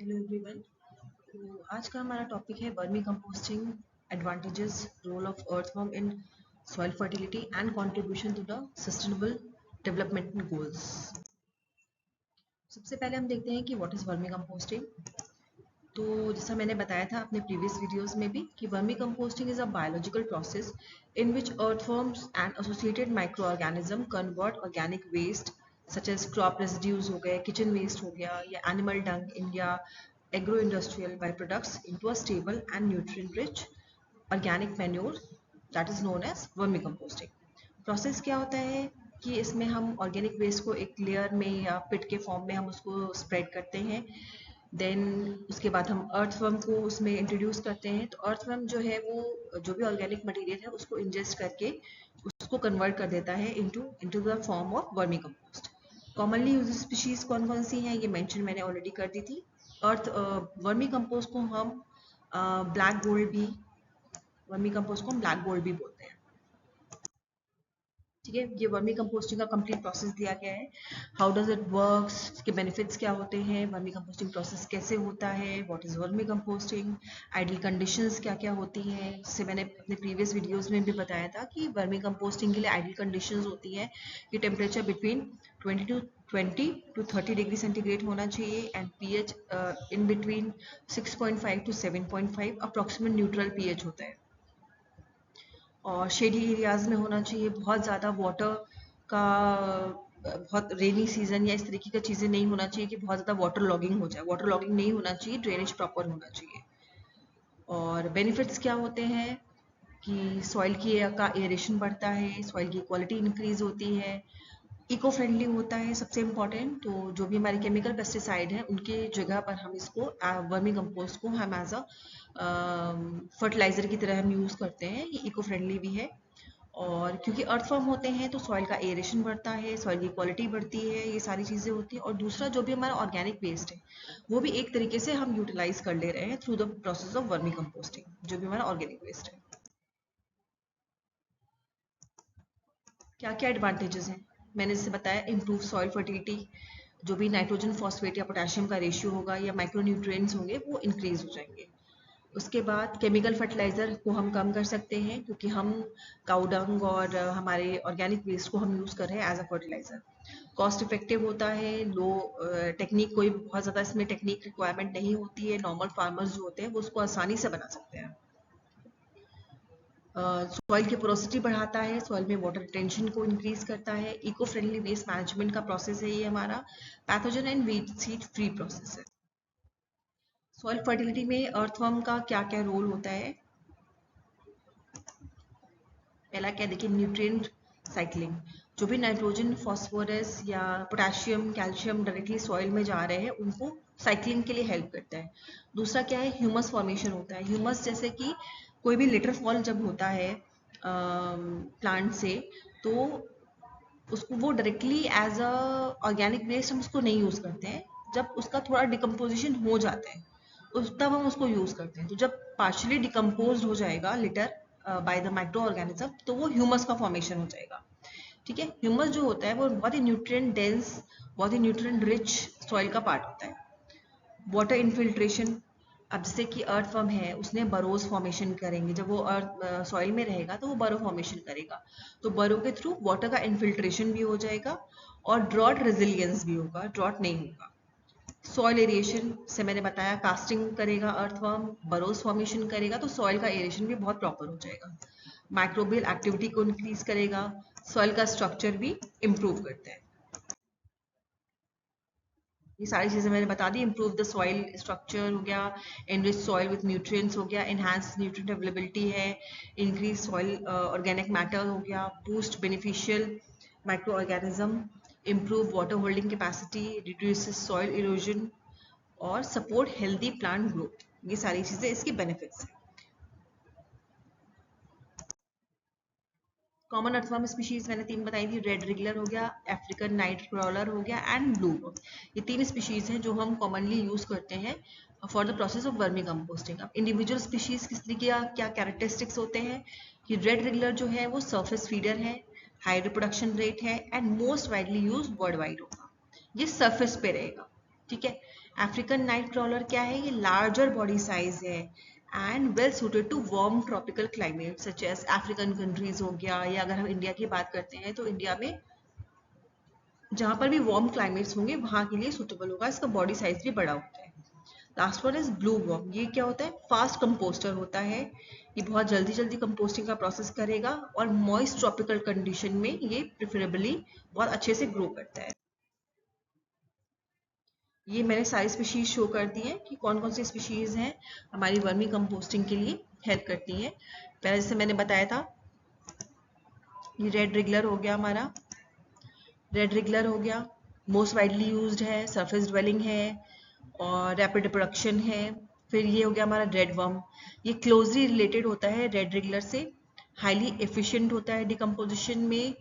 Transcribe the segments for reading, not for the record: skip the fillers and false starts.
Hello everyone. तो आज का हमारा टॉपिक है vermicomposting, advantages, role of earthworm in soil fertility and contribution to the sustainable development goals. सबसे पहले हम देखते हैं कि व्हाट इज वर्मी कंपोस्टिंग। तो जैसा मैंने बताया था अपने प्रीवियस वीडियोस में भी कि vermicomposting is a biological process in which earthworms and associated microorganism convert organic waste such as crop residues हो गए, किचन वेस्ट हो गया या एनिमल डंग इन या agro industrial by products into a stable and nutrient rich organic manure that is known as vermicomposting. Process क्या होता है कि इसमें हम ऑर्गेनिक वेस्ट को एक लेयर में या पिट के फॉर्म में हम उसको स्प्रेड करते हैं। देन उसके बाद हम अर्थवर्म को उसमें इंट्रोड्यूस करते हैं। तो अर्थवर्म जो है वो जो भी ऑर्गेनिक मटेरियल है उसको इंजेस्ट करके उसको कन्वर्ट कर देता है into the form of vermi compost. Commonly use species कौन कौन सी हैं ये मेंशन मैंने ऑलरेडी कर दी थी। वर्मी कंपोस्ट को हम ब्लैक गोल्ड भी वर्मी कंपोस्ट को हम ब्लैक गोल्ड भी बोलते हैं। ठीक है, ये वर्मी कंपोस्टिंग का कंप्लीट प्रोसेस दिया गया है। हाउ डज इट वर्क्स, इसके बेनिफिट्स क्या होते हैं, वर्मी कंपोस्टिंग प्रोसेस कैसे होता है, what is vermi composting, ideal conditions क्या क्या होती हैं। जिससे मैंने अपने प्रीवियस वीडियोस में भी बताया था कि वर्मी कंपोस्टिंग के लिए आइडियल कंडीशंस होती है कि temperature between 20 to 30 degree centigrade होना चाहिए and pH in between 6.5 to 7.5 approximate neutral pH होता है। और शेडी एरियाज में होना चाहिए। बहुत ज़्यादा वाटर का बहुत रेनी सीजन या इस तरीके की चीज़ें नहीं होना चाहिए कि बहुत ज़्यादा वाटर लॉगिंग हो जाए। वाटर लॉगिंग नहीं होना चाहिए, ड्रेनेज प्रॉपर होना चाहिए। और बेनिफिट्स क्या होते हैं कि सॉइल की का एरेशन बढ़ता है, सॉइल की क्वालिटी इंक्रीज होती है, इको फ्रेंडली होता है सबसे इम्पॉर्टेंट। तो जो भी हमारे केमिकल पेस्टिसाइड हैं उनके जगह पर हम इसको वर्मी कंपोस्ट को हम एज अ फर्टिलाइज़र की तरह हम यूज़ करते हैं। ये इको फ्रेंडली भी है। और क्योंकि अर्थवर्म होते हैं तो सॉइल का एरेशन बढ़ता है, सॉइल की क्वालिटी बढ़ती है, ये सारी चीज़ें होती हैं। और दूसरा जो भी हमारा ऑर्गेनिक वेस्ट है वो भी एक तरीके से हम यूटिलाइज कर ले रहे हैं through the process of vermi composting, जो भी हमारा ऑर्गेनिक वेस्ट है। क्या क्या एडवांटेजेस हैं मैंने जैसे बताया, इम्प्रूव सॉइल फर्टिलिटी, जो भी नाइट्रोजन फॉस्फेट या पोटेशियम का रेशियो होगा या माइक्रो न्यूट्रिएंट्स होंगे वो इंक्रीज हो जाएंगे। उसके बाद केमिकल फर्टिलाइज़र को हम कम कर सकते हैं क्योंकि हम काऊ डंग और हमारे ऑर्गेनिक वेस्ट को हम यूज़ कर रहे हैं as a fertiliser. Cost effective होता है, लो टेक्निक, कोई बहुत ज़्यादा इसमें टेक्निक रिक्वायरमेंट नहीं होती है। नॉर्मल फार्मर्स जो होते हैं वो उसको आसानी से बना सकते हैं। सॉइल की पोरोसिटी बढ़ाता है, सॉइल में वाटर रिटेंशन को इंक्रीज करता है। इको फ्रेंडली वेस्ट मैनेजमेंट का प्रोसेस है ये हमारा। Pathogen and weed seed free process है। सॉइल फर्टिलिटी में अर्थवर्म का क्या क्या रोल होता है। पहला क्या देखिए, न्यूट्रिएंट साइक्लिंग, जो भी नाइट्रोजन फॉस्फोरस या पोटेशियम कैल्शियम डायरेक्टली सॉइल में जा रहे हैं उनको साइक्लिंग के लिए हेल्प करता है। दूसरा क्या है, ह्यूमस फॉर्मेशन होता है। ह्यूमस जैसे कि कोई भी लिटर फॉल जब होता है प्लांट से, तो उसको वो directly as a organic waste हम उसको नहीं यूज़ करते हैं। जब उसका थोड़ा डिकम्पोजिशन हो जाता है तब हम उसको यूज़ करते हैं। तो जब पार्शली डिकम्पोज हो जाएगा litre by the micro organism तो वो ह्यूमस का फॉर्मेशन हो जाएगा। ठीक है, ह्यूमस जो होता है वो बहुत ही न्यूट्रिएंट डेंस, बहुत ही न्यूट्रिएंट रिच सॉइल का पार्ट होता है। वाटर इनफिल्ट्रेशन, अब जैसे कि अर्थवर्म है उसने बरोज फॉर्मेशन करेंगे, जब वो अर्थ सॉइल में रहेगा तो वो बरो फॉर्मेशन करेगा, तो बरो के थ्रू वाटर का इनफिल्ट्रेशन भी हो जाएगा और ड्रॉट रेजिलियंस भी होगा, ड्रॉट नहीं होगा। सॉइल एरिएशन से मैंने बताया, कास्टिंग करेगा अर्थवर्म, बरोज फॉर्मेशन करेगा तो सॉइल का एरिएशन भी बहुत प्रॉपर हो जाएगा। माइक्रोबियल एक्टिविटी को इंक्रीज करेगा, सॉइल का स्ट्रक्चर भी इम्प्रूव करता है। ये सारी चीज़ें मैंने बता दी। इम्प्रूव द सॉइल स्ट्रक्चर हो गया, एनरिच सॉइल विथ न्यूट्रिएंट्स हो गया, एनहांस न्यूट्रिएंट अवेलेबिलिटी है, इंक्रीज सॉइल ऑर्गेनिक मैटर हो गया, boost beneficial micro organism, improve water holding capacity, reduces soil erosion और सपोर्ट हेल्दी प्लांट ग्रोथ। ये सारी चीज़ें इसकी बेनिफिट्स हैं। कॉमन अर्थवर्म स्पीशीज मैंने 3 बताई थी, रेड रेगुलर हो गया, अफ्रीकन नाइट क्रॉलर हो गया एंड ब्लू वर्म। ये 3 स्पीशीज हैं जो हम कॉमनली यूज करते हैं for the process of vermi composting. अब इंडिविजुअल स्पीशीज किस तरीके का क्या कैरेक्टरिस्टिक्स होते हैं कि रेड रेगुलर जो है वो सरफेस फीडर है, हाई रिप्रोडक्शन रेट है and most widely use world wide होगा। ये सरफेस पे रहेगा। ठीक है। अफ्रीकन नाइट क्रॉलर क्या है, ये लार्जर बॉडी साइज है and well suited to warm tropical climate such as African countries हो गया, या अगर हम इंडिया की बात करते हैं तो इंडिया में जहां पर भी वार्म क्लाइमेट्स होंगे वहां के लिए सुटेबल होगा, इसका बॉडी साइज भी बड़ा होता है। Last one is blue worm. ये क्या होता है, फास्ट कंपोस्टर होता है, ये बहुत जल्दी जल्दी कंपोस्टिंग का प्रोसेस करेगा और मॉइस्ट ट्रॉपिकल कंडीशन में ये प्रिफरेबली बहुत अच्छे से ग्रो करता है। ये मैंने सारी स्पीशीज शो कर दी हैं कि कौन कौन सी स्पीशीज हैं हमारी वर्मी कंपोस्टिंग के लिए हेल्प करती हैं। पहले जैसे मैंने बताया था, ये रेड रिगलर हो गया हमारा, रेड रिगलर हो गया, मोस्ट वाइडली यूज्ड है, सरफेस ड्वेलिंग है और रैपिड रिप्रोडक्शन है। फिर ये हो गया हमारा रेड वर्म, ये क्लोजली रिलेटेड होता है रेड रेगुलर से, हाईली एफिशिएंट होता है डिकम्पोजिशन में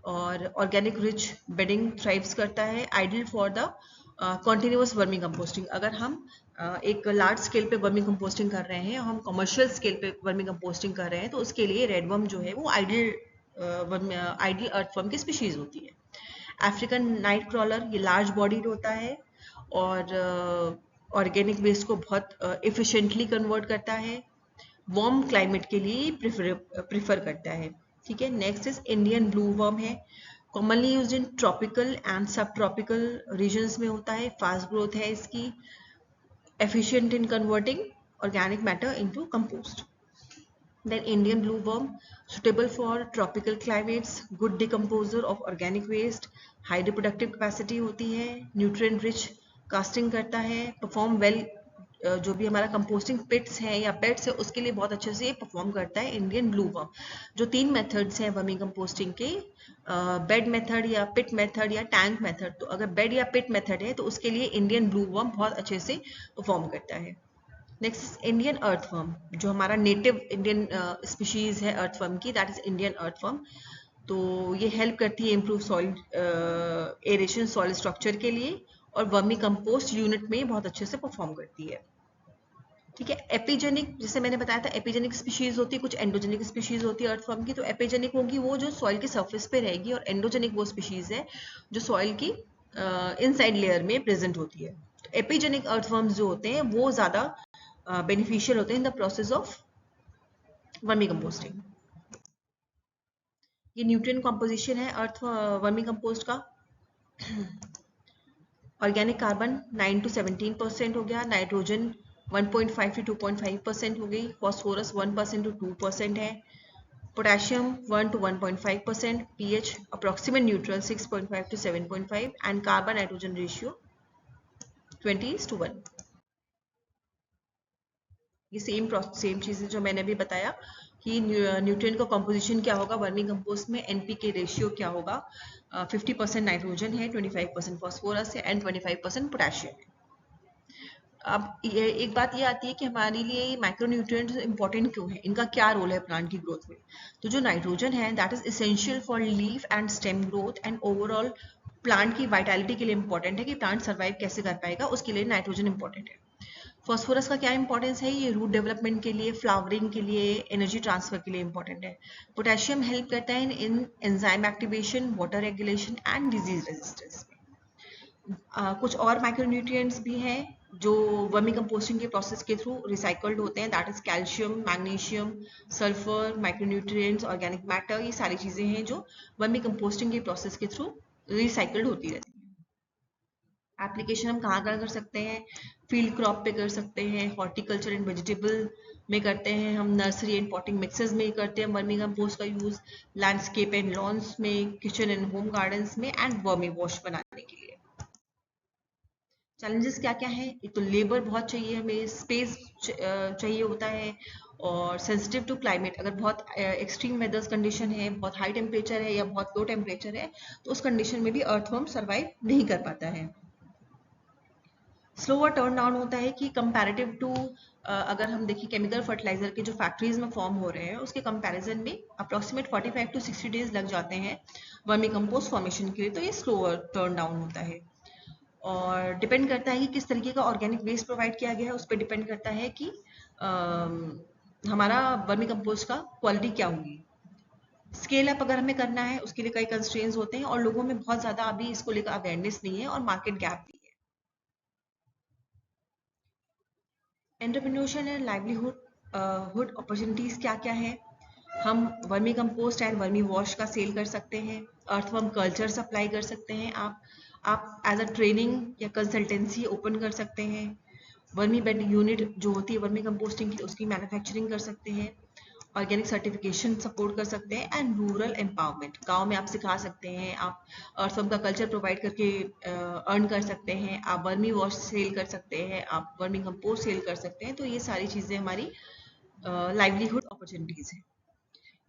और ऑर्गेनिक रिच बेडिंग थ्राइव्स करता है, ideal for the continuous vermi composting. अगर हम एक लार्ज स्केल पे वर्मी कंपोस्टिंग कर रहे हैं और हम कमर्शियल स्केल पे वर्मी कंपोस्टिंग कर रहे हैं तो उसके लिए रेड वर्म जो है वो आइडियल अर्थवर्म की स्पीशीज होती है। अफ्रीकन नाइट क्रॉलर, ये लार्ज बॉडीड होता है और ऑर्गेनिक वेस्ट को बहुत एफिशिएंटली कन्वर्ट करता है, वार्म क्लाइमेट के लिए प्रिफर करता है। ठीक है। Next is Indian blue worm है, commonly used in tropical and subtropical regions में होता है, फास्ट ग्रोथ है इसकी, efficient in converting organic matter into compost. Then Indian blue worm, suitable for tropical climates, good decomposer of organic waste, high reproductive capacity होती है, nutrient rich casting करता है, perform well, जो भी हमारा कंपोस्टिंग पिट्स हैं या पेट्स है उसके लिए बहुत अच्छे से ये परफॉर्म करता है इंडियन ब्लू वर्म। जो 3 मेथड्स हैं वर्मी कंपोस्टिंग के, बेड मेथड या पिट मेथड या टैंक मेथड, तो अगर बेड या पिट मेथड है तो उसके लिए इंडियन ब्लू वर्म बहुत अच्छे से परफॉर्म करता है। नेक्स्ट इंडियन अर्थवर्म, जो हमारा नेटिव इंडियन स्पीशीज है अर्थवर्म की, दैट इज इंडियन अर्थवर्म। तो ये हेल्प करती है improve soil aeration, soil structure के लिए, और वर्मी कंपोस्ट यूनिट में बहुत अच्छे से परफॉर्म करती है। ठीक है। एपिजेनिक, जैसे मैंने बताया था एपिजेनिक स्पीशीज होती है, कुछ एंडोजेनिक स्पीशीज होती है अर्थवर्म की। तो एपिजेनिक होगी वो जो सॉइल के सरफेस पे रहेगी, और एंडोजेनिक वो स्पीशीज है जो सॉइल की इनसाइड लेयर में प्रेजेंट होती है। तो एपिजेनिक अर्थवर्म्स जो होते हैं वो ज्यादा बेनिफिशियल होते हैं in the process of vermi composting. ये न्यूट्रिएंट कॉम्पोजिशन है अर्थ वर्मी कंपोस्ट का। ऑर्गेनिक कार्बन 9 to 17% हो गया, नाइट्रोजन 1.5 to 2.5% हो गई, फॉस्फोरस 1% to 2% है, potassium 1 to 1.5%, pH approximate neutral 6.5 to 7.5 and carbon nitrogen ratio 20:1। ये सेम चीज़ें जो मैंने अभी बताया कि न्यूट्रिएंट का कॉम्पोजिशन क्या होगा वर्मी कंपोस्ट में, एनपीके रेशियो क्या होगा, 50% नाइट्रोजन है, 25% फॉस्फोरस है एंड 25% पोटेशियम है। अब ये एक बात ये आती है कि हमारे लिए माइक्रोन्यूट्रिएंट्स इंपॉर्टेंट क्यों है, इनका क्या रोल है प्लांट की ग्रोथ में। तो जो नाइट्रोजन है that is essential for leaf and stem growth and overall plant की वाइटैलिटी के लिए इंपॉर्टेंट है कि प्लांट सर्वाइव कैसे कर पाएगा, उसके लिए नाइट्रोजन इंपॉर्टेंट है। फॉस्फोरस का क्या इंपॉर्टेंस है, ये रूट डेवलपमेंट के लिए, फ्लावरिंग के लिए, एनर्जी ट्रांसफर के लिए इंपॉर्टेंट है। पोटेशियम हेल्प करता है in enzyme activation, water regulation and disease resistance. कुछ और माइक्रोन्यूट्रिएंट्स भी हैं जो वर्मी कंपोस्टिंग के प्रोसेस के थ्रू रिसाइकल्ड होते हैं, that is calcium, magnesium, sulphur, micronutrients, organic matter, ये सारी चीजें हैं जो वर्मी कंपोस्टिंग के प्रोसेस के थ्रू रिसाइकल्ड होती रहती हैं। एप्लीकेशन हम कहाँ कहाँ कर सकते हैं, फील्ड क्रॉप पे कर सकते हैं, हॉर्टिकल्चर एंड वेजिटेबल में करते हैं, हम नर्सरी एंड पॉटिंग मिक्सेस में करते हैं वर्मी कंपोस्ट का यूज, लैंडस्केप एंड लॉन्स में, किचन एंड होम गार्डन्स में एंड वर्मी वॉश बनाने के लिए। चैलेंजेस क्या क्या है, एक तो लेबर बहुत चाहिए हमें, स्पेस चाहिए होता है, और सेंसिटिव टू क्लाइमेट, अगर बहुत एक्सट्रीम वेदर्स कंडीशन है, बहुत हाई टेम्परेचर है या बहुत लो टेम्परेचर है तो उस कंडीशन में भी अर्थवर्म सर्वाइव नहीं कर पाता है। स्लोअर टर्न डाउन होता है कि कंपैरेटिव टू अगर हम देखें केमिकल फर्टिलाइजर के जो फैक्ट्रीज में फॉर्म हो रहे हैं उसके कंपैरिजन में अप्रोक्सीमेट 45 to 60 डेज लग जाते हैं वर्मी कंपोस्ट फॉर्मेशन के लिए, तो ये स्लोअर टर्न डाउन होता है। और डिपेंड करता है कि किस तरीके का ऑर्गेनिक वेस्ट प्रोवाइड किया गया है, उस पर डिपेंड करता है कि हमारा वर्मी कंपोस्ट का क्वालिटी क्या होगी। स्केल अप अगर हमें करना है उसके लिए कई कंस्ट्रेंट्स होते हैं और लोगों में बहुत ज़्यादा अभी इसको लेकर अवेयरनेस नहीं है और मार्केट गैप भी है। एंटरप्रेन्योरशिप एंड लाइवलीहुड अपॉर्चुनिटीज क्या क्या है? हम vermi compost and vermi wash का सेल कर सकते हैं, अर्थवर्म कल्चर सप्लाई कर सकते हैं, आप एज अ ट्रेनिंग या कंसल्टेंसी ओपन कर सकते हैं, वर्मी बेड यूनिट जो होती है वर्मी कंपोस्टिंग की उसकी मैन्युफैक्चरिंग कर सकते हैं, ऑर्गेनिक सर्टिफिकेशन सपोर्ट कर सकते हैं एंड रूरल एम्पावरमेंट, गांव में आप सिखा सकते हैं, आप अर्थवर्म का कल्चर प्रोवाइड करके अर्न कर सकते हैं, आप वर्मी वॉश सेल कर सकते हैं, आप वर्मी कंपोस्ट सेल कर सकते हैं। तो ये सारी चीज़ें हमारी लाइवलीहुड अपॉर्चुनिटीज़ हैं।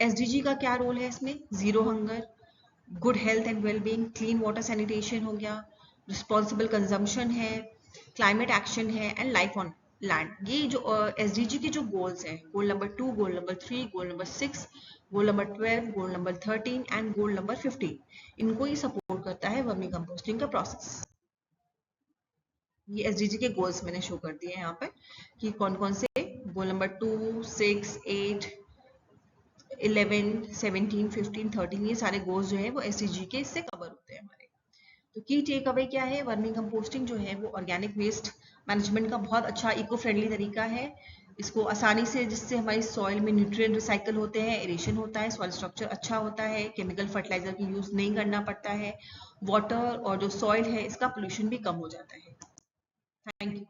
एसडीजी का क्या रोल है इसमें? Zero hunger, good health and wellbeing, clean water sanitation हो गया, रिस्पॉन्सिबल कंजम्पशन है, क्लाइमेट एक्शन है एंड लाइफ ऑन लैंड। ये जो एसडीजी के जो गोल्स हैं, goal number 2, goal number 3, goal number 6, goal number 12, goal number 13 and goal number 15, इनको ये सपोर्ट करता है वर्मी कंपोस्टिंग का प्रोसेस। ये एसडीजी के गोल्स मैंने शो कर दिए हैं यहाँ पर कि कौन कौन से गोल नंबर 2, 6, 8, 11, 17, 15, 13, ये सारे गोल्स जो है वो एसडीजी के इससे कवर होते हैं हमारे। तो की टेक अवे क्या है? वर्मी कंपोस्टिंग जो है वो ऑर्गेनिक वेस्ट मैनेजमेंट का बहुत अच्छा इको फ्रेंडली तरीका है। इसको आसानी से, जिससे हमारी सॉइल में न्यूट्रिएंट रिसाइकल होते हैं, एरेशन होता है, सॉइल स्ट्रक्चर अच्छा होता है, केमिकल फर्टिलाइजर की यूज नहीं करना पड़ता है, वाटर और जो सॉइल है इसका पोल्यूशन भी कम हो जाता है। Thank you.